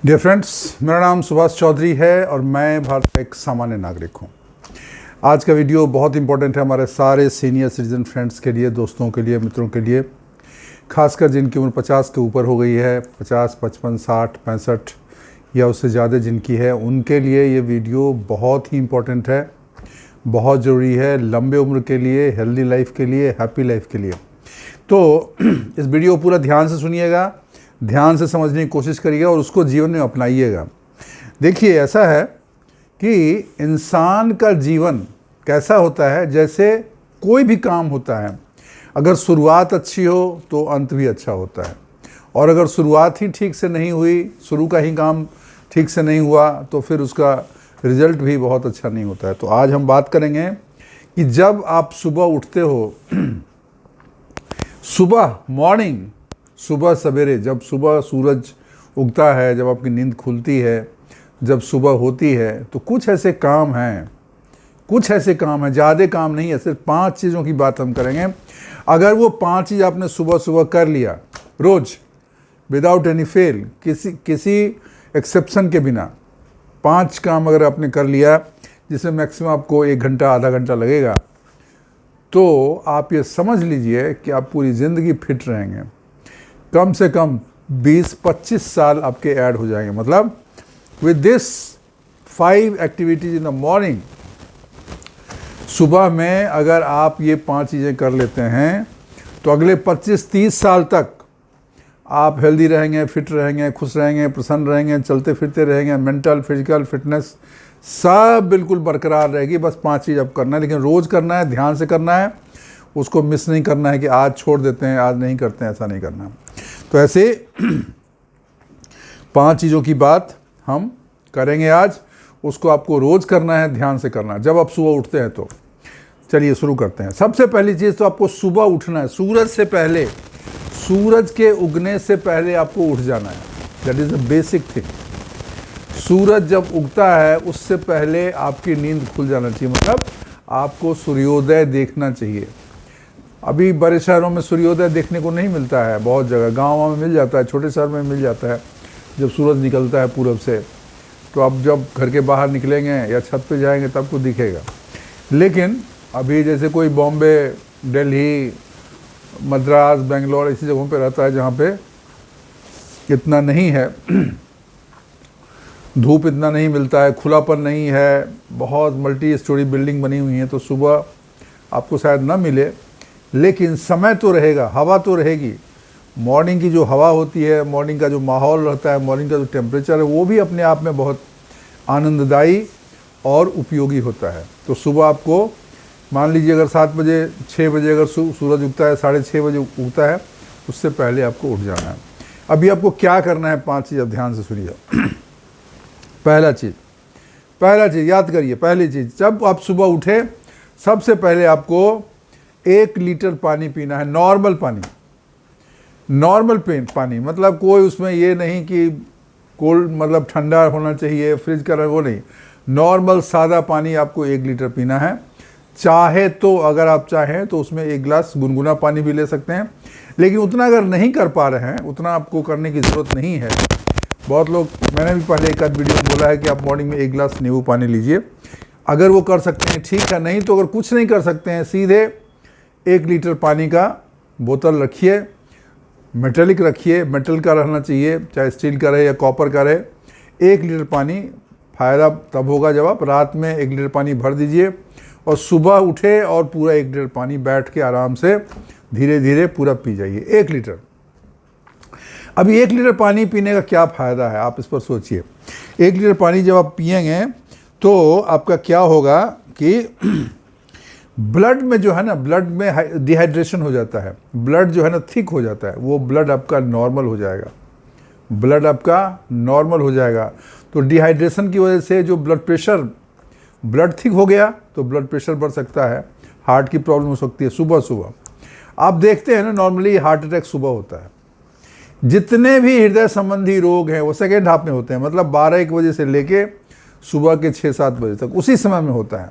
Dear friends, मेरा नाम सुभाष चौधरी है और मैं भारत का एक सामान्य नागरिक हूँ। आज का वीडियो बहुत इंपॉर्टेंट है हमारे सारे सीनियर सिटीजन फ्रेंड्स के लिए, दोस्तों के लिए, मित्रों के लिए, खासकर जिनकी उम्र 50 के ऊपर हो गई है, 50, 55, 60, 65 या उससे ज़्यादा जिनकी है, उनके लिए ये वीडियो बहुत ही इम्पोर्टेंट है, बहुत ज़रूरी है, लंबे उम्र के लिए, हेल्दी लाइफ के लिए, हैप्पी लाइफ के लिए। तो इस वीडियो को पूरा ध्यान से सुनिएगा, ध्यान से समझने की कोशिश करिएगा और उसको जीवन में अपनाइएगा। देखिए, ऐसा है कि इंसान का जीवन कैसा होता है, जैसे कोई भी काम होता है, अगर शुरुआत अच्छी हो तो अंत भी अच्छा होता है, और अगर शुरुआत ही ठीक से नहीं हुई, शुरू का ही काम ठीक से नहीं हुआ, तो फिर उसका रिजल्ट भी बहुत अच्छा नहीं होता है। तो आज हम बात करेंगे कि जब आप सुबह उठते हो, सुबह मॉर्निंग, सुबह सवेरे, जब सुबह सूरज उगता है, जब आपकी नींद खुलती है, जब सुबह होती है, तो कुछ ऐसे काम हैं, ज़्यादा काम नहीं है, सिर्फ 5 चीज़ों की बात हम करेंगे। अगर वो 5 चीज़ आपने सुबह सुबह कर लिया रोज़, विदाउट एनी फेल, किसी एक्सेप्शन के बिना 5 काम अगर आपने कर लिया, जिसमें मैक्सिमम आपको 1 घंटा आधा घंटा लगेगा, तो आप ये समझ लीजिए कि आप पूरी ज़िंदगी फिट रहेंगे। कम से कम 20-25 साल आपके ऐड हो जाएंगे। मतलब with this 5 activities in the morning, सुबह में अगर आप ये 5 चीज़ें कर लेते हैं तो अगले 25-30 साल तक आप हेल्दी रहेंगे, फिट रहेंगे, खुश रहेंगे, प्रसन्न रहेंगे, चलते फिरते रहेंगे, मेंटल फिजिकल फिटनेस सब बिल्कुल बरकरार रहेगी। बस 5 चीज़ आप करना है, लेकिन रोज़ करना है, ध्यान से करना है, उसको मिस नहीं करना है कि आज छोड़ देते हैं, आज नहीं करते हैं, ऐसा नहीं करना है। तो ऐसे 5 चीज़ों की बात हम करेंगे आज, उसको आपको रोज़ करना है, ध्यान से करना है जब आप सुबह उठते हैं। तो चलिए शुरू करते हैं। सबसे पहली चीज़ तो आपको सुबह उठना है, सूरज से पहले, सूरज के उगने से पहले आपको उठ जाना है। That is the basic thing. सूरज जब उगता है उससे पहले आपकी नींद खुल जाना चाहिए, मतलब आपको सूर्योदय देखना चाहिए। अभी बड़े शहरों में सूर्योदय देखने को नहीं मिलता है, बहुत जगह गाँव में मिल जाता है, छोटे शहर में मिल जाता है। जब सूरज निकलता है पूरब से, तो आप जब घर के बाहर निकलेंगे या छत पे जाएंगे तब आपको दिखेगा। लेकिन अभी जैसे कोई बॉम्बे, दिल्ली, मद्रास, बेंगलोर ऐसी जगहों पे रहता है जहाँ पे इतना नहीं है, धूप इतना नहीं मिलता है, खुलापन नहीं है, बहुत मल्टी स्टोरी बिल्डिंग बनी हुई है, तो सुबह आपको शायद ना मिले, लेकिन समय तो रहेगा, हवा तो रहेगी। मॉर्निंग की जो हवा होती है, मॉर्निंग का जो माहौल रहता है, मॉर्निंग का जो टेम्परेचर है, वो भी अपने आप में बहुत आनंददायी और उपयोगी होता है। तो सुबह आपको मान लीजिए अगर 7 बजे 6 बजे अगर सूरज उगता है, 6:30 बजे उगता है, उससे पहले आपको उठ जाना है। अभी आपको क्या करना है, 5 चीज़, अब ध्यान से सुनिए। पहला चीज़ याद करिए, पहली चीज़, जब आप सुबह उठे सबसे पहले आपको 1 लीटर पानी पीना है। नॉर्मल पानी, मतलब कोई उसमें ये नहीं कि कोल्ड, मतलब ठंडा होना चाहिए, फ्रिज का, वो नहीं, नॉर्मल सादा पानी आपको 1 लीटर पीना है। चाहे तो, अगर आप चाहें तो उसमें 1 गिलास गुनगुना पानी भी ले सकते हैं, लेकिन उतना अगर नहीं कर पा रहे हैं, उतना आपको करने की ज़रूरत नहीं है। बहुत लोग, मैंने भी पहले एक आध वीडियो में बोला है कि आप मॉर्निंग में 1 गिलास नींबू पानी लीजिए, अगर वो कर सकते हैं ठीक है, नहीं तो अगर कुछ नहीं कर सकते हैं, सीधे 1 लीटर पानी का बोतल रखिए, मेटेलिक रखिए, मेटल का रहना चाहिए, चाहे स्टील का रहे या कॉपर का रहे। 1 लीटर पानी, फ़ायदा तब होगा जब आप रात में 1 लीटर पानी भर दीजिए और सुबह उठे और पूरा 1 लीटर पानी बैठ के आराम से धीरे धीरे पूरा पी जाइए, 1 लीटर। अभी 1 लीटर पानी पीने का क्या फ़ायदा है, आप इस पर सोचिए। 1 लीटर पानी जब आप पिएंगे तो आपका क्या होगा कि ब्लड में जो है ना, ब्लड में डिहाइड्रेशन हो जाता है, ब्लड जो है ना थिक हो जाता है, वो ब्लड आपका नॉर्मल हो जाएगा। तो डिहाइड्रेशन की वजह से जो ब्लड थिक हो गया तो ब्लड प्रेशर बढ़ सकता है, हार्ट की प्रॉब्लम हो सकती है। सुबह आप देखते हैं ना, नॉर्मली हार्ट अटैक सुबह होता है। जितने भी हृदय संबंधी रोग हैं वो सेकेंड हाफ में होते हैं, मतलब 12-1 बजे से लेके सुबह के 6-7 बजे तक, उसी समय में होता है।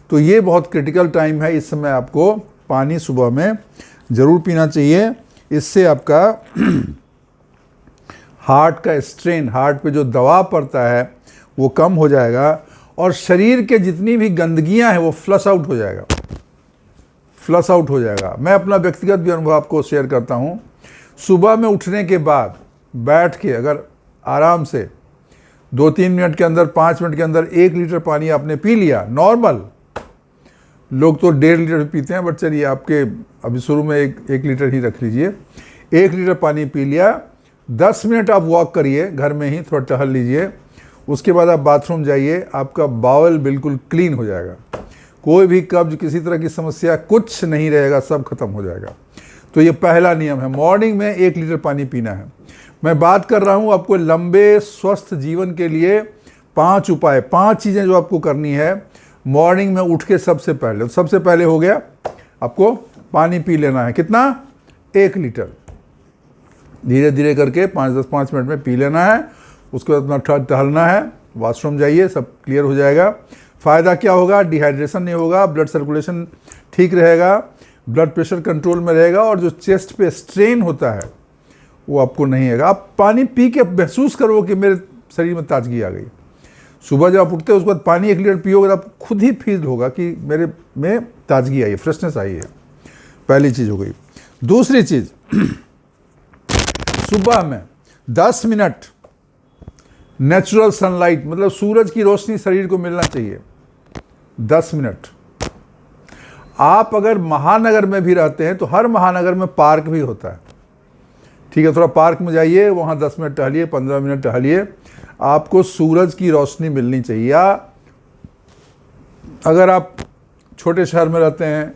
तो ये बहुत क्रिटिकल टाइम है, इस समय आपको पानी सुबह में ज़रूर पीना चाहिए। इससे आपका हार्ट का स्ट्रेन, हार्ट पे जो दबाव पड़ता है वो कम हो जाएगा, और शरीर के जितनी भी गंदगियां हैं वो फ्लश आउट हो जाएगा, फ्लश आउट हो जाएगा। मैं अपना व्यक्तिगत भी अनुभव आपको शेयर करता हूँ। सुबह में उठने के बाद बैठ के अगर आराम से 2-3 मिनट के अंदर, 5 मिनट के अंदर 1 लीटर पानी आपने पी लिया, नॉर्मल लोग तो 1.5 लीटर पीते हैं, बट चलिए आपके अभी शुरू में 1 लीटर ही रख लीजिए। 1 लीटर पानी पी लिया, 10 मिनट आप वॉक करिए, घर में ही थोड़ा टहल लीजिए, उसके बाद आप बाथरूम जाइए, आपका बावल बिल्कुल क्लीन हो जाएगा, कोई भी कब्ज, किसी तरह की समस्या कुछ नहीं रहेगा, सब खत्म हो जाएगा। तो ये पहला नियम है, मॉर्निंग में 1 लीटर पानी पीना है। मैं बात कर रहा हूँ आपको लंबे स्वस्थ जीवन के लिए 5 उपाय, 5 चीज़ें जो आपको करनी है मॉर्निंग में उठ के सबसे पहले। तो सबसे पहले हो गया आपको पानी पी लेना है, कितना? 1 लीटर, धीरे धीरे करके 5 मिनट में पी लेना है। उसके बाद अपना टहलना है, वॉशरूम जाइए, सब क्लियर हो जाएगा। फ़ायदा क्या होगा? डिहाइड्रेशन नहीं होगा, ब्लड सर्कुलेशन ठीक रहेगा, ब्लड प्रेशर कंट्रोल में रहेगा, और जो चेस्ट पे स्ट्रेन होता है वो आपको नहीं आएगा। आप पानी पी के महसूस करो कि मेरे शरीर में ताजगी आ गई। सुबह जब आप उठते हो उसके बाद पानी 1 लीटर पियोगे तो आपको खुद ही फील होगा कि मेरे में ताजगी आई है, फ्रेशनेस आई है। पहली चीज़ हो गई। दूसरी चीज़, सुबह में 10 मिनट नेचुरल सनलाइट, मतलब सूरज की रोशनी शरीर को मिलना चाहिए। 10 मिनट। आप अगर महानगर में भी रहते हैं तो हर महानगर में पार्क भी होता है, ठीक है, थोड़ा पार्क में जाइए, वहाँ 10 मिनट टहलिए, 15 मिनट टहलिए, आपको सूरज की रोशनी मिलनी चाहिए। या अगर आप छोटे शहर में रहते हैं,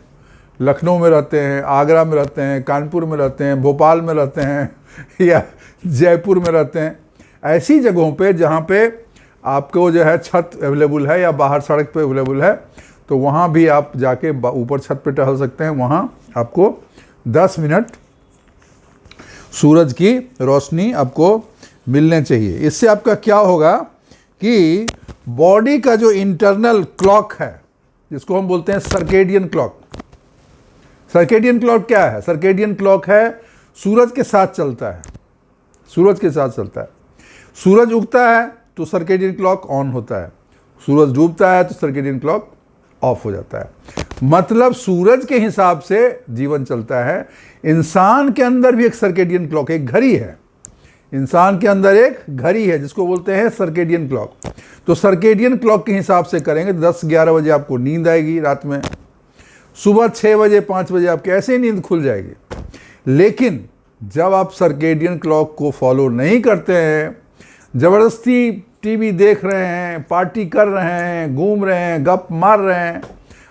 लखनऊ में रहते हैं, आगरा में रहते हैं, कानपुर में रहते हैं, भोपाल में रहते हैं या जयपुर में रहते हैं, ऐसी जगहों पे जहाँ पे आपको जो है छत अवेलेबल है या बाहर सड़क पे अवेलेबल है, तो वहाँ भी आप जाके ऊपर छत पे टहल सकते हैं। वहाँ आपको 10 मिनट सूरज की रोशनी आपको मिलने चाहिए। इससे आपका क्या होगा कि बॉडी का जो इंटरनल क्लॉक है, जिसको हम बोलते हैं सर्केडियन क्लॉक। सर्केडियन क्लॉक क्या है? सर्केडियन क्लॉक है सूरज के साथ चलता है, सूरज के साथ चलता है। सूरज उगता है तो सर्केडियन क्लॉक ऑन होता है, सूरज डूबता है तो सर्केडियन क्लॉक ऑफ हो जाता है। मतलब सूरज के हिसाब से जीवन चलता है। इंसान के अंदर भी एक सर्केडियन क्लॉक, एक घड़ी है, इंसान के अंदर एक घड़ी है जिसको बोलते हैं सर्केडियन क्लॉक। तो सर्केडियन क्लॉक के हिसाब से करेंगे 10-11 बजे आपको नींद आएगी रात में, सुबह 6 बजे 5 बजे आपके ऐसे ही नींद खुल जाएगी। लेकिन जब आप सर्केडियन क्लॉक को फॉलो नहीं करते हैं, ज़बरदस्ती टीवी देख रहे हैं, पार्टी कर रहे हैं, घूम रहे हैं, गप मार रहे हैं,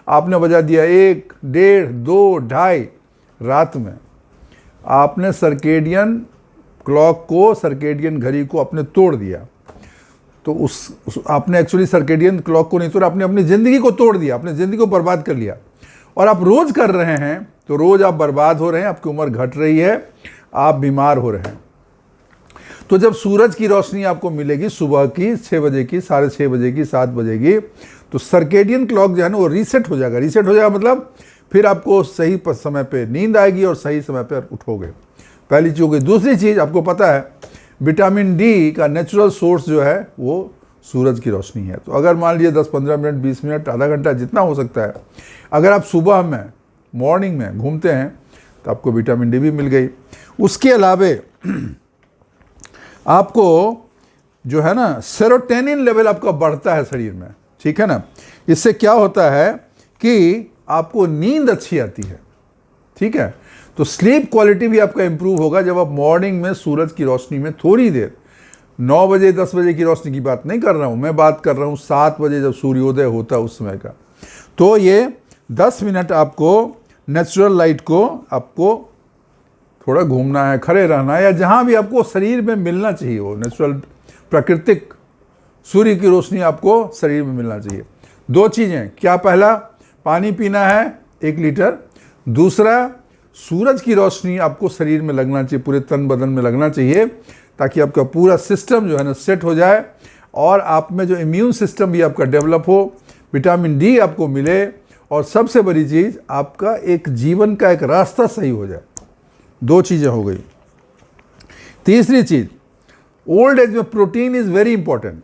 आपने बजा दिया 1, 1:30, 2, 2:30 रात में, आपने सर्केडियन क्लॉक को, सर्केडियन घड़ी को आपने तोड़ दिया। तो आपने एक्चुअली सर्केडियन क्लॉक को नहीं तोड़ा, आपने अपनी ज़िंदगी को तोड़ दिया, अपनी ज़िंदगी को बर्बाद कर लिया। और आप रोज़ कर रहे हैं तो रोज़ आप बर्बाद हो रहे हैं, आपकी उम्र घट रही है, आप बीमार हो रहे हैं। तो जब सूरज की रोशनी आपको मिलेगी सुबह की 6 बजे की, 6:30 बजे की, 7 बजे की, तो सर्केडियन क्लॉक जो है ना वो रीसेट हो जाएगा। रीसेट हो जाएगा मतलब फिर आपको सही समय पे नींद आएगी और सही समय पर उठोगे। पहली चीज़ हो गई। दूसरी चीज़, आपको पता है विटामिन डी का नेचुरल सोर्स जो है वो सूरज की रोशनी है। तो अगर मान लीजिए 10-15 मिनट, 20 मिनट, आधा घंटा, जितना हो सकता है, अगर आप सुबह में मॉर्निंग में घूमते हैं तो आपको विटामिन डी भी मिल गई। उसके अलावे आपको जो है ना सेरोटोनिन लेवल आपका बढ़ता है शरीर में, ठीक है ना। इससे क्या होता है कि आपको नींद अच्छी आती है, ठीक है। तो स्लीप क्वालिटी भी आपका इंप्रूव होगा जब आप मॉर्निंग में सूरज की रोशनी में थोड़ी देर, 9 बजे 10 बजे की रोशनी की बात नहीं कर रहा हूँ, मैं बात कर रहा हूँ 7 बजे जब सूर्योदय होता है उस समय का। तो ये 10 मिनट आपको नेचुरल लाइट को आपको थोड़ा घूमना है, खड़े रहना है, या जहाँ भी आपको शरीर में मिलना चाहिए वो नेचुरल प्राकृतिक सूर्य की रोशनी आपको शरीर में मिलना चाहिए। 2 चीज़ें, क्या? पहला, पानी पीना है 1 लीटर। दूसरा, सूरज की रोशनी आपको शरीर में लगना चाहिए, पूरे तन बदन में लगना चाहिए, ताकि आपका पूरा सिस्टम जो है ना सेट हो जाए और आप में जो इम्यून सिस्टम भी आपका डेवलप हो, विटामिन डी आपको मिले, और सबसे बड़ी चीज़ आपका एक जीवन का एक रास्ता सही हो जाए। 2 चीज़ें हो गई। तीसरी चीज़, ओल्ड एज में protein is very important,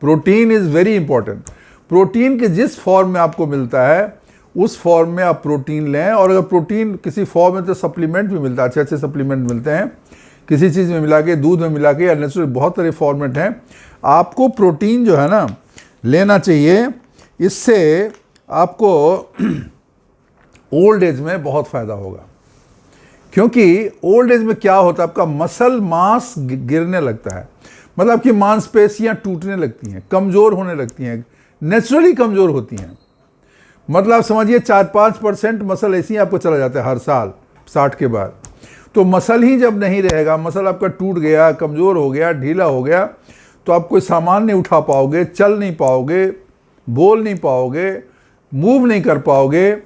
protein is very important. Protein के जिस फॉर्म में आपको मिलता है उस फॉर्म में आप प्रोटीन लें, और अगर प्रोटीन किसी फॉर्म में, तो सप्लीमेंट भी मिलता है, अच्छे अच्छे सप्लीमेंट मिलते हैं किसी चीज़ में मिला के, दूध में मिला के, या नेचुरल बहुत सारे फॉर्मेट हैं। आपको प्रोटीन जो है ना लेना चाहिए, इससे आपको ओल्ड एज में बहुत फ़ायदा होगा। क्योंकि ओल्ड एज में क्या होता है, आपका मसल मास गिरने लगता है, मतलब आपकी मांसपेशियां टूटने लगती हैं, कमज़ोर होने लगती हैं, नेचुरली कमज़ोर होती हैं। मतलब आप समझिए 4-5% मसल ऐसे ही आपको चला जाता है हर साल 60 के बाद। तो मसल ही जब नहीं रहेगा, मसल आपका टूट गया, कमज़ोर हो गया, ढीला हो गया, तो आप कोई सामान नहीं उठा पाओगे, चल नहीं पाओगे, बोल नहीं पाओगे, मूव नहीं कर पाओगे।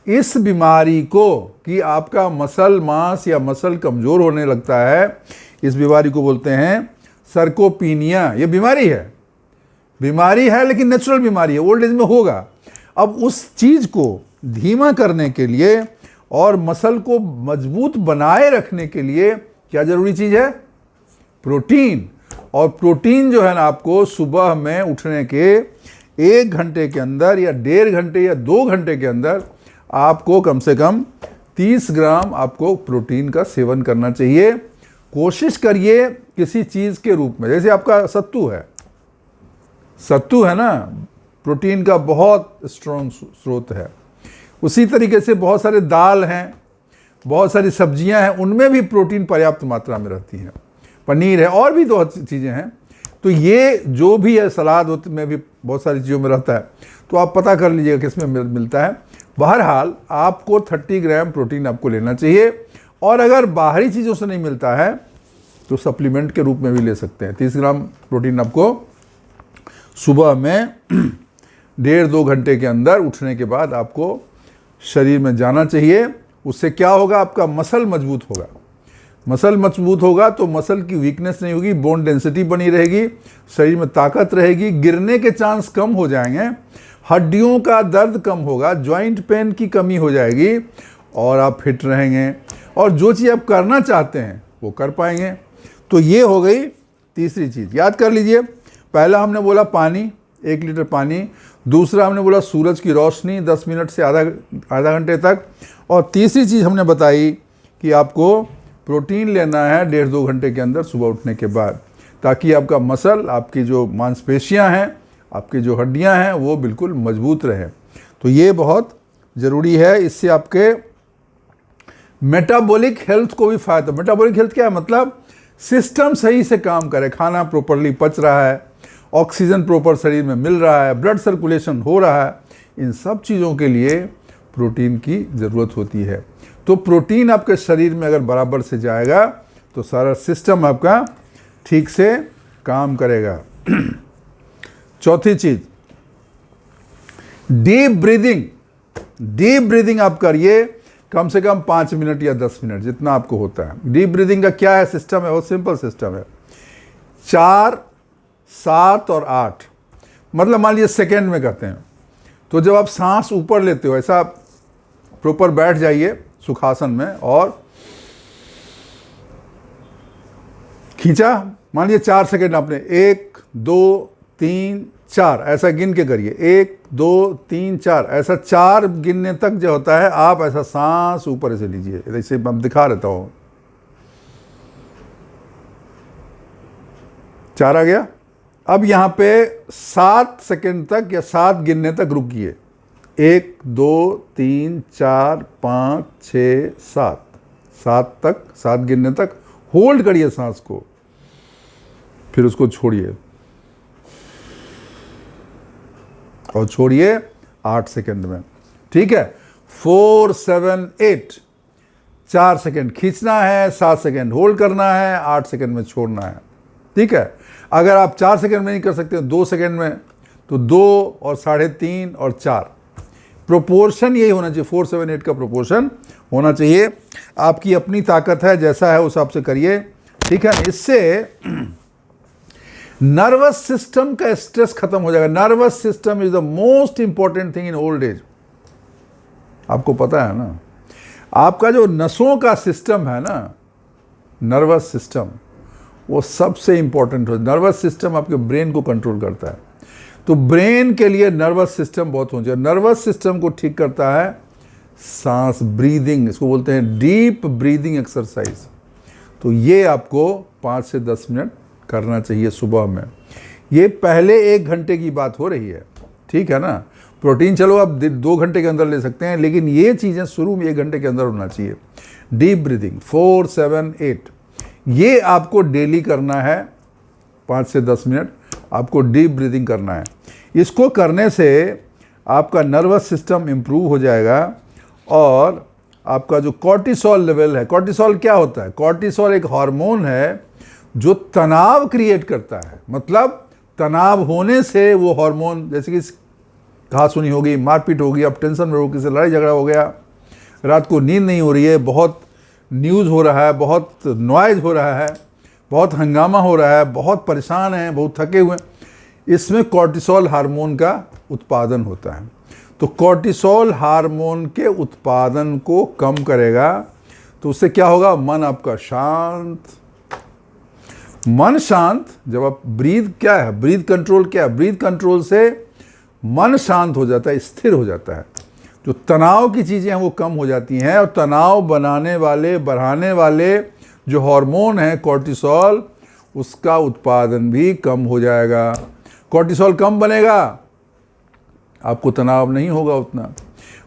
इस बीमारी को, कि आपका मसल मास या मसल कमज़ोर होने लगता है, इस बीमारी को बोलते हैं सर्कोपीनिया। ये बीमारी है लेकिन नेचुरल बीमारी है, ओल्ड एज में होगा। अब उस चीज़ को धीमा करने के लिए और मसल को मजबूत बनाए रखने के लिए क्या जरूरी चीज़ है? प्रोटीन। और प्रोटीन जो है ना, आपको सुबह में उठने के 1 घंटे के अंदर या 1.5 घंटे या 2 घंटे के अंदर आपको कम से कम 30 ग्राम आपको प्रोटीन का सेवन करना चाहिए। कोशिश करिए किसी चीज़ के रूप में, जैसे आपका सत्तू है ना, प्रोटीन का बहुत स्ट्रॉन्ग स्रोत है। उसी तरीके से बहुत सारे दाल हैं, बहुत सारी सब्जियां हैं, उनमें भी प्रोटीन पर्याप्त मात्रा में रहती है। पनीर है, और भी 2 चीज़ें हैं। तो ये जो भी है, सलाद में भी बहुत सारी चीज़ों में रहता है, तो आप पता कर लीजिएगा किस में मिलता है। बहरहाल आपको 30 ग्राम प्रोटीन आपको लेना चाहिए, और अगर बाहरी चीज़ों से नहीं मिलता है तो सप्लीमेंट के रूप में भी ले सकते हैं। 30 ग्राम प्रोटीन आपको सुबह में 1.5-2 घंटे के अंदर उठने के बाद आपको शरीर में जाना चाहिए। उससे क्या होगा, आपका मसल मजबूत होगा। मसल मजबूत होगा तो मसल की वीकनेस नहीं होगी, बोन डेंसिटी बनी रहेगी, शरीर में ताकत रहेगी, गिरने के चांस कम हो जाएंगे, हड्डियों का दर्द कम होगा, जॉइंट पेन की कमी हो जाएगी, और आप फिट रहेंगे, और जो चीज़ आप करना चाहते हैं वो कर पाएंगे। तो ये हो गई तीसरी चीज़, याद कर लीजिए। पहला हमने बोला पानी, 1 लीटर पानी। दूसरा हमने बोला सूरज की रोशनी 10 मिनट से आधा घंटे तक। और तीसरी चीज़ हमने बताई कि आपको प्रोटीन लेना है 1.5-2 घंटे के अंदर सुबह उठने के बाद, ताकि आपका मसल, आपकी जो मांसपेशियां हैं, आपकी जो हड्डियां हैं, वो बिल्कुल मजबूत रहे। तो ये बहुत ज़रूरी है। इससे आपके मेटाबॉलिक हेल्थ को भी फ़ायदा। मेटाबॉलिक हेल्थ क्या है? मतलब सिस्टम सही से काम करे, खाना प्रॉपरली पच रहा है, ऑक्सीजन प्रॉपर शरीर में मिल रहा है, ब्लड सर्कुलेशन हो रहा है। इन सब चीज़ों के लिए प्रोटीन की ज़रूरत होती है। तो प्रोटीन आपके शरीर में अगर बराबर से जाएगा तो सारा सिस्टम आपका ठीक से काम करेगा। चौथी चीज़, डीप ब्रीदिंग। डीप ब्रीदिंग आप करिए कम से कम 5 मिनट या 10 मिनट, जितना आपको होता है। डीप ब्रीदिंग का क्या है सिस्टम है? बहुत सिंपल सिस्टम है। 4, 7 और 8, मतलब मान लीजिए सेकेंड में करते हैं। तो जब आप सांस ऊपर लेते हो, ऐसा प्रॉपर बैठ जाइए सुखासन में, और खींचा, मान लीजिए 4 सेकेंड आपने, 1, 2, 3, 4 ऐसा गिन के करिए। 1, 2, 3, 4 ऐसा 4 गिनने तक जो होता है, आप ऐसा सांस ऊपर ऐसे लीजिए, ऐसे मैं दिखा रहता हूँ। 4 आ गया। अब यहाँ पे 7 सेकेंड तक या 7 गिनने तक रुकिए। 1, 2, 3, 4, 5, 6, 7, 7 तक, 7 गिनने तक होल्ड करिए सांस को, फिर उसको छोड़िए और छोड़िए 8 सेकेंड में। ठीक है, 4, 7, 8, 4 सेकेंड खींचना है, 7 सेकेंड होल्ड करना है, 8 सेकेंड में छोड़ना है। ठीक है, अगर आप 4 सेकेंड में नहीं कर सकते 2 सेकेंड में, तो 2 और 3.5 और 4 प्रोपोर्शन यही होना चाहिए। 4, 7, 8 का प्रोपोर्शन होना चाहिए। आपकी अपनी ताकत है, जैसा है उस हिसाब से करिए। ठीक है, इससे नर्वस सिस्टम का स्ट्रेस खत्म हो जाएगा। Nervous system is the most important thing in old age. आपको पता है ना, आपका जो नसों का सिस्टम है ना, नर्वस सिस्टम, वो सबसे इंपॉर्टेंट हो। नर्वस सिस्टम आपके ब्रेन को कंट्रोल करता है, तो ब्रेन के लिए नर्वस सिस्टम बहुत होना चाहिए। नर्वस सिस्टम को ठीक करता है सांस, ब्रीदिंग, इसको बोलते हैं डीप ब्रीदिंग एक्सरसाइज। तो ये आपको 5 से 10 मिनट करना चाहिए सुबह में। ये पहले 1 घंटे की बात हो रही है, ठीक है ना। प्रोटीन चलो आप 2 घंटे के अंदर ले सकते हैं, लेकिन ये चीज़ें शुरू में 1 घंटे के अंदर होना चाहिए। डीप ब्रीदिंग 4, 7, 8 ये आपको डेली करना है। 5 से 10 मिनट आपको डीप ब्रीदिंग करना है। इसको करने से आपका नर्वस सिस्टम इम्प्रूव हो जाएगा और आपका जो कॉर्टिसोल लेवल है, कॉर्टिसोल क्या होता है? कॉर्टिसोल एक हार्मोन है जो तनाव क्रिएट करता है। मतलब तनाव होने से वो हार्मोन, जैसे कि कहा सुनी होगी, मारपीट होगी, अब टेंशन में हो, किसी से लड़ाई झगड़ा हो गया, रात को नींद नहीं हो रही है, बहुत न्यूज़ हो रहा है, बहुत नॉइज़ हो रहा है, बहुत हंगामा हो रहा है, बहुत परेशान हैं, बहुत थके हुए हैं, इसमें कॉर्टिसोल हार्मोन का उत्पादन होता है। तो कॉर्टिसोल हार्मोन के उत्पादन को कम करेगा, तो उससे क्या होगा? मन आपका शांत। मन शांत, जब आप ब्रीथ, क्या है ब्रीथ कंट्रोल? क्या है ब्रीथ कंट्रोल? से मन शांत हो जाता है, स्थिर हो जाता है। जो तनाव की चीज़ें हैं वो कम हो जाती हैं, और तनाव बनाने वाले, बढ़ाने वाले जो हार्मोन है कॉर्टिसोल, उसका उत्पादन भी कम हो जाएगा। कॉर्टिसोल कम बनेगा, आपको तनाव नहीं होगा उतना।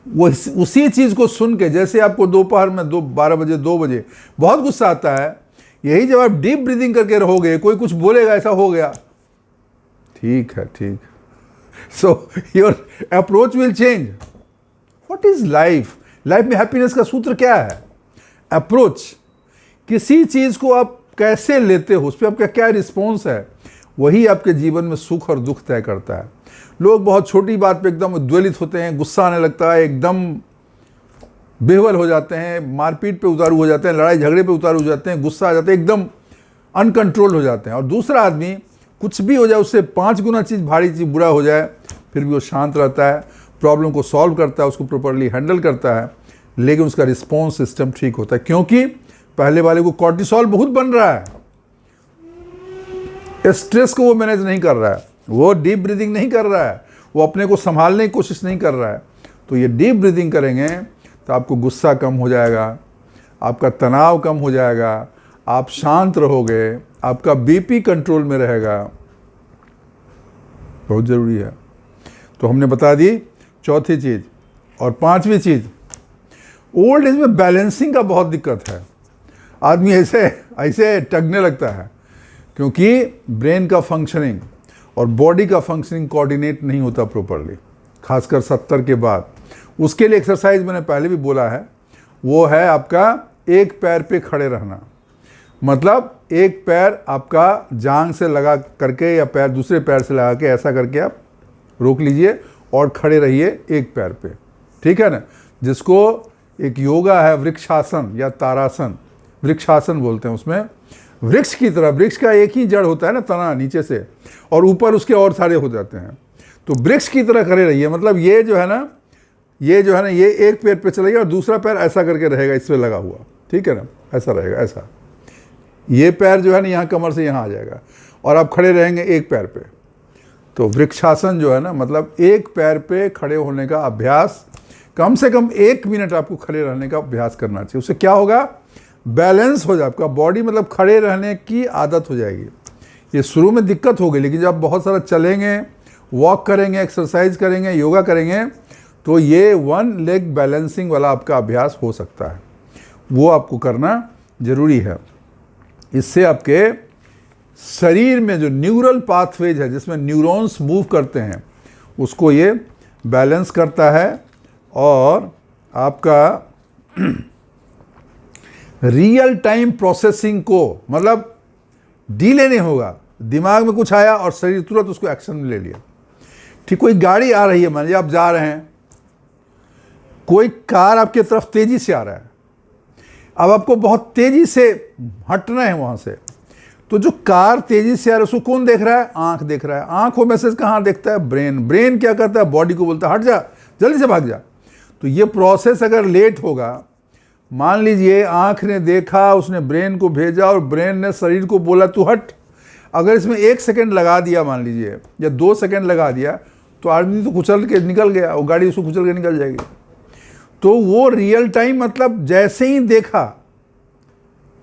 वो उसी चीज़ को सुन के, जैसे आपको दोपहर में 12 बजे 2 बजे बहुत गुस्सा आता है, यही जब आप डीप ब्रीदिंग करके रहोगे, कोई कुछ बोलेगा, ऐसा हो गया, ठीक है, ठीक, so your approach will change. What is life? Life में हैप्पीनेस का सूत्र क्या है? अप्रोच। किसी चीज़ को आप कैसे लेते हो, उस पर आपका क्या रिस्पॉन्स है, वही आपके जीवन में सुख और दुख तय करता है। लोग बहुत छोटी बात पे एकदम उद्वेलित होते हैं, गुस्सा आने लगता है, एकदम बेहवल हो जाते हैं, मारपीट पे उतारू हो जाते हैं, लड़ाई झगड़े पे उतारू हो जाते हैं, गुस्सा आ जाते हैं, एकदम अनकंट्रोल हो जाते हैं। और दूसरा आदमी कुछ भी हो जाए, उससे 5 गुना चीज़, भारी चीज़, बुरा हो जाए, फिर भी वो शांत रहता है, प्रॉब्लम को सॉल्व करता है, उसको प्रॉपरली हैंडल करता है, लेकिन उसका रिस्पॉन्स सिस्टम ठीक होता है, क्योंकि पहले वाले को कॉर्टिसोल बहुत बन रहा है, स्ट्रेस को वो मैनेज नहीं कर रहा है, वो डीप ब्रीदिंग नहीं कर रहा है, वो अपने को संभालने की कोशिश नहीं कर रहा है। तो ये डीप ब्रीदिंग करेंगे तो आपको गुस्सा कम हो जाएगा, आपका तनाव कम हो जाएगा, आप शांत रहोगे, आपका बीपी कंट्रोल में रहेगा। बहुत ज़रूरी है। तो हमने बता दी चौथी चीज़। और 5वीं चीज़, ओल्ड एज में बैलेंसिंग का बहुत दिक्कत है। आदमी ऐसे ऐसे टगने लगता है, क्योंकि ब्रेन का फंक्शनिंग और बॉडी का फंक्शनिंग कोऑर्डिनेट नहीं होता प्रॉपरली, खासकर 70 के बाद। उसके लिए एक्सरसाइज मैंने पहले भी बोला है, वो है आपका एक पैर पे खड़े रहना। मतलब एक पैर आपका जांघ से लगा करके या पैर दूसरे पैर से लगा के ऐसा करके आप रोक लीजिए और खड़े रहिए एक पैर पे, ठीक है ना। जिसको एक योगा है वृक्षासन या तारासन, वृक्षासन बोलते हैं। उसमें वृक्ष की तरह, वृक्ष का एक ही जड़ होता है ना, तना नीचे से, और ऊपर उसके और सारे हो जाते हैं। तो वृक्ष की तरह खड़े रहिए। मतलब ये जो है ना, ये एक पैर पे चलेगा और दूसरा पैर ऐसा करके रहेगा, इस पे लगा हुआ, ठीक है ना, ऐसा रहेगा, ऐसा। ये पैर जो है ना यहाँ कमर से यहाँ आ जाएगा और आप खड़े रहेंगे एक पैर पे। तो वृक्षासन जो है ना, मतलब एक पैर पे खड़े होने का अभ्यास, कम से कम 1 मिनट आपको खड़े रहने का अभ्यास करना चाहिए। उससे क्या होगा? बैलेंस हो जाए आपका बॉडी, मतलब खड़े रहने की आदत हो जाएगी। ये शुरू में दिक्कत होगी, लेकिन जब आप बहुत सारा चलेंगे, वॉक करेंगे, एक्सरसाइज करेंगे, योगा करेंगे, तो ये 1 लेग बैलेंसिंग वाला आपका अभ्यास हो सकता है। वो आपको करना ज़रूरी है। इससे आपके शरीर में जो न्यूरल पाथवेज है, जिसमें न्यूरॉन्स मूव करते हैं, उसको ये बैलेंस करता है और आपका रियल टाइम प्रोसेसिंग को, मतलब डिले नहीं होगा। दिमाग में कुछ आया और शरीर तुरंत उसको एक्शन में ले लिया। ठीक, कोई गाड़ी आ रही है, मान लीजिए आप जा रहे हैं, कोई कार आपके तरफ तेजी से आ रहा है, अब आपको बहुत तेजी से हटना है वहां से। तो जो कार तेजी से आ रहा है उसको कौन देख रहा है? आंख देख रहा है। आंख वो मैसेज कहाँ देखता है? ब्रेन। ब्रेन क्या करता है? बॉडी को बोलता है हट जा, जल्दी से भाग जा। तो ये प्रोसेस अगर लेट होगा मान लीजिए आँख ने देखा, उसने ब्रेन को भेजा और ब्रेन ने शरीर को बोला तू हट। अगर इसमें 1 सेकेंड लगा दिया मान लीजिए, या 2 सेकेंड लगा दिया, तो आदमी तो कुचल के निकल गया, वो गाड़ी उसको कुचल के निकल जाएगी। तो वो रियल टाइम मतलब जैसे ही देखा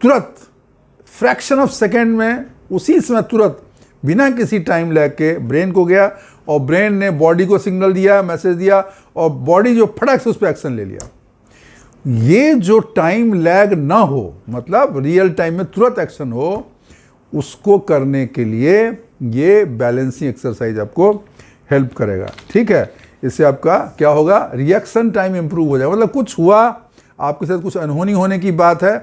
तुरंत फ्रैक्शन ऑफ सेकेंड में, उसी समय तुरंत बिना किसी टाइम लैग के ब्रेन को गया और ब्रेन ने बॉडी को सिग्नल दिया, मैसेज दिया, और बॉडी जो फटक से उस पर एक्शन ले लिया। ये जो टाइम लैग ना हो, मतलब रियल टाइम में तुरंत एक्शन हो, उसको करने के लिए ये बैलेंसिंग एक्सरसाइज आपको हेल्प करेगा। ठीक है, इससे आपका क्या होगा, रिएक्शन टाइम इंप्रूव हो जाएगा। मतलब कुछ हुआ आपके साथ, कुछ अनहोनी होने की बात है,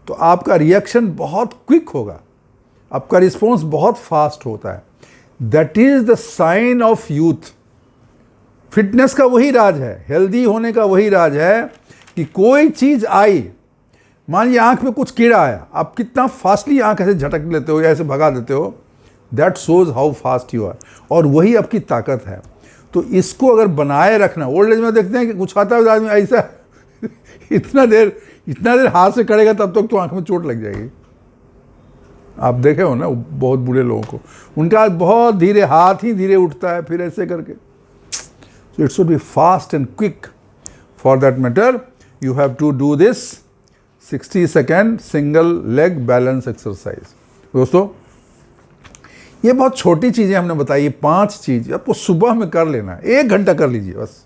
तो आपका रिएक्शन बहुत क्विक होगा, आपका रिस्पॉन्स बहुत फास्ट होता है। That is the sign of youth. Fitness का वही राज है, हेल्दी होने का वही राज है कि कोई चीज आई, मान लीजिए आंख में कुछ कीड़ा आया, आप कितना फास्टली आंख ऐसे झटक लेते हो या ऐसे भगा देते हो, that shows how fast you are, और वही आपकी ताकत है। तो इसको अगर बनाए रखना, ओल्ड एज में देखते हैं कि कुछ आता है आदमी ऐसा इतना देर हाथ से करेगा, तब तक तो आंख में चोट लग जाएगी। आप देखे हो ना बहुत बूढ़े लोगों को, उनका बहुत धीरे, हाथ ही धीरे उठता है, फिर ऐसे करके। So it should be fast and quick. For that matter you have to do this 60 second single leg balance exercise. दोस्तों, ये बहुत छोटी चीजें हमने बताई, ये 5 चीज आपको सुबह में कर लेना है। 1 घंटा कर लीजिए, बस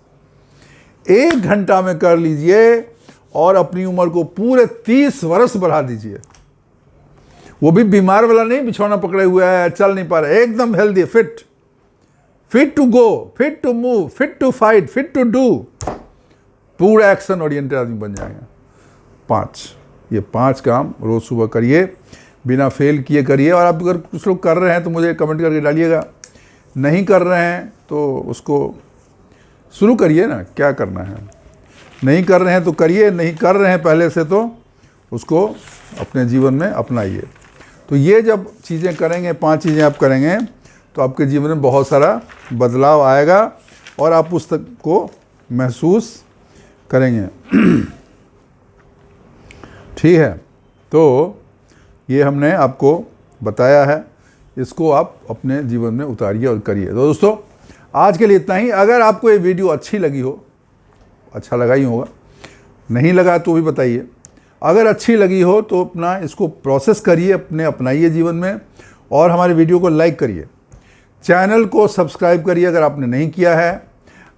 1 घंटा में कर लीजिए, और अपनी उम्र को पूरे 30 वर्ष बढ़ा दीजिए। वो भी बीमार वाला नहीं, बिछौना पकड़े हुआ है, चल नहीं पा रहा, एकदम healthy, fit to go, fit to move, fit to fight, fit to do, पूरा एक्शन ओरिएंटेड आदमी बन जाएगा। 5, ये 5 काम रोज सुबह करिए, बिना फेल किए करिए। और आप अगर कुछ लोग कर रहे हैं तो मुझे कमेंट करके डालिएगा, नहीं कर रहे हैं तो उसको शुरू करिए ना, क्या करना है। नहीं कर रहे हैं तो करिए, नहीं कर रहे हैं पहले से तो उसको अपने जीवन में अपनाइए। तो ये जब चीज़ें करेंगे, 5 चीज़ें आप करेंगे, तो आपके जीवन में बहुत सारा बदलाव आएगा और आप उस तक को महसूस करेंगे। ठीक है, तो ये हमने आपको बताया है, इसको आप अपने जीवन में उतारिए और करिए। तो दोस्तों, आज के लिए इतना ही। अगर आपको ये वीडियो अच्छी लगी हो, अच्छा लगा ही होगा, नहीं लगा तो भी बताइए। अगर अच्छी लगी हो तो अपना इसको प्रोसेस करिए, अपनाइए जीवन में, और हमारे वीडियो को लाइक करिए, चैनल को सब्सक्राइब करिए अगर आपने नहीं किया है।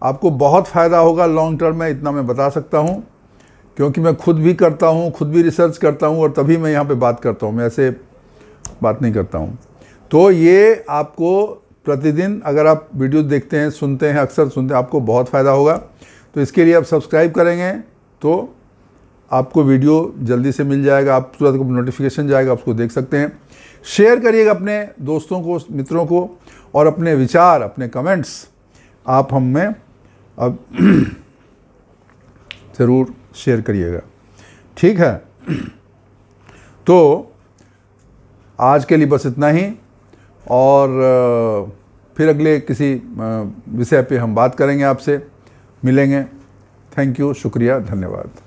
आपको बहुत फ़ायदा होगा लॉन्ग टर्म में, इतना मैं बता सकता हूँ, क्योंकि मैं खुद भी करता हूँ, खुद भी रिसर्च करता हूँ, और तभी मैं यहाँ पे बात करता हूँ, मैं ऐसे बात नहीं करता हूँ। तो ये आपको प्रतिदिन अगर आप वीडियो देखते हैं, सुनते हैं, अक्सर सुनते हैं, आपको बहुत फ़ायदा होगा। तो इसके लिए आप सब्सक्राइब करेंगे तो आपको वीडियो जल्दी से मिल जाएगा, आप तुरंत को नोटिफिकेशन जाएगा, आप उसको देख सकते हैं। शेयर करिएगा अपने दोस्तों को, मित्रों को, और अपने विचार, अपने कमेंट्स आप हम में अब ज़रूर शेयर करिएगा। ठीक है, तो आज के लिए बस इतना ही, और फिर अगले किसी विषय पे हम बात करेंगे, आपसे मिलेंगे। थैंक यू, शुक्रिया, धन्यवाद।